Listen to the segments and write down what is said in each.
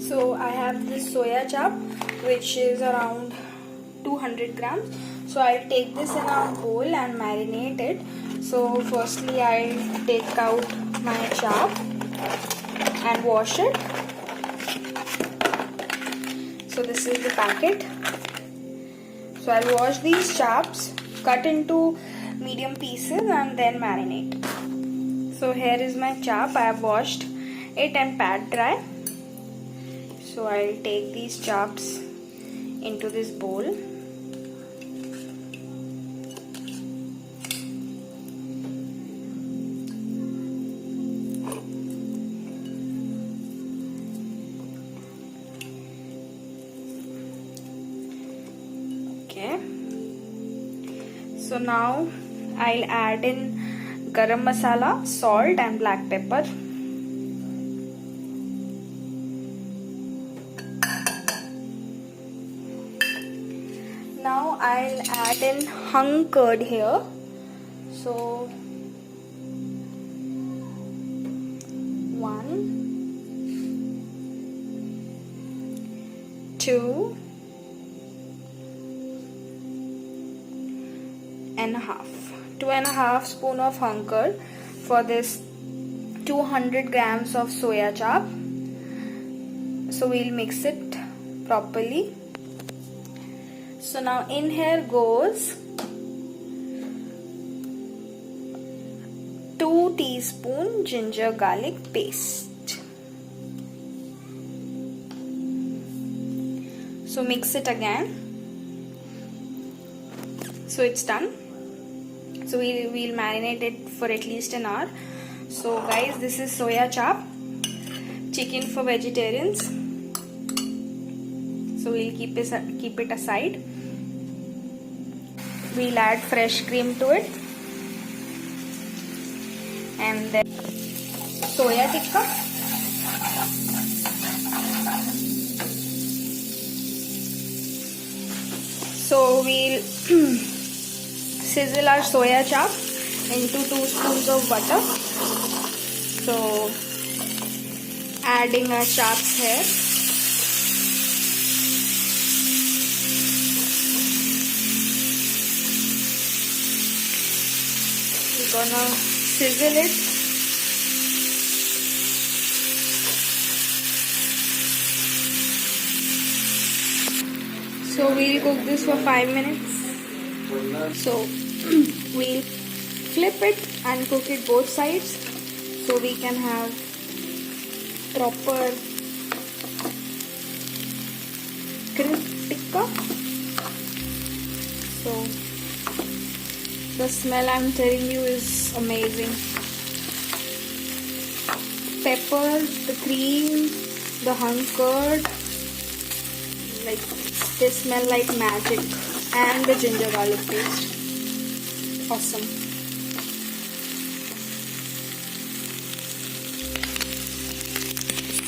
So I have this soya chap which is around 200 grams. So I'll take this in a bowl and marinate it. So firstly I'll take out my chap and wash it. So this is the packet. So I'll wash these chaps, cut into medium pieces and then marinate. So here is my chap. I have washed it and pat dry. So I'll take these chaps into this bowl. Okay. So now I'll add in garam masala, salt and black pepper. Now I'll add in hung curd here. So 1, 2 and a half. 2.5 spoon of hung curd for this 200 grams of soya chap. So we'll mix it properly. So now in here goes 2 teaspoon ginger garlic paste. So mix it again. So it's done. So we'll marinate it for at least an hour. So guys, this is soya chap, chicken for vegetarians. So we'll keep it aside. We'll add fresh cream to it, and then soya tikka. So we'll sizzle our soya chap into 2 spoons of butter. So adding our chaps here. We're gonna sizzle it. So we'll cook this for 5 minutes. So we'll flip it and cook it both sides so we can have proper crisp tikka. So the smell, I'm telling you, is amazing. Pepper, the cream, the hung curd, like they smell like magic, and the ginger garlic paste. Awesome.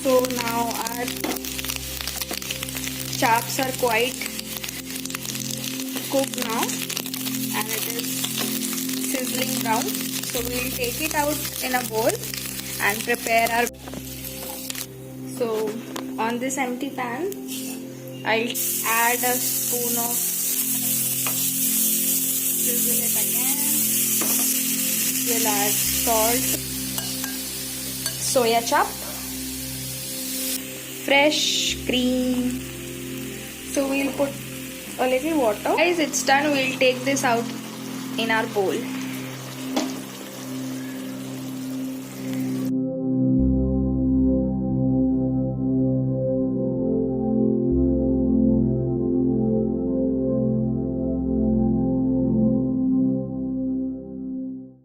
So now our chaps are quite cooked now, and it is sizzling brown. So we'll take it out in a bowl and prepare our. So on this empty pan, I'll add a spoon of, sizzle it again. We'll add salt, soya chap, fresh cream. So we'll put a little water. Guys, it's done. We'll take this out in our bowl.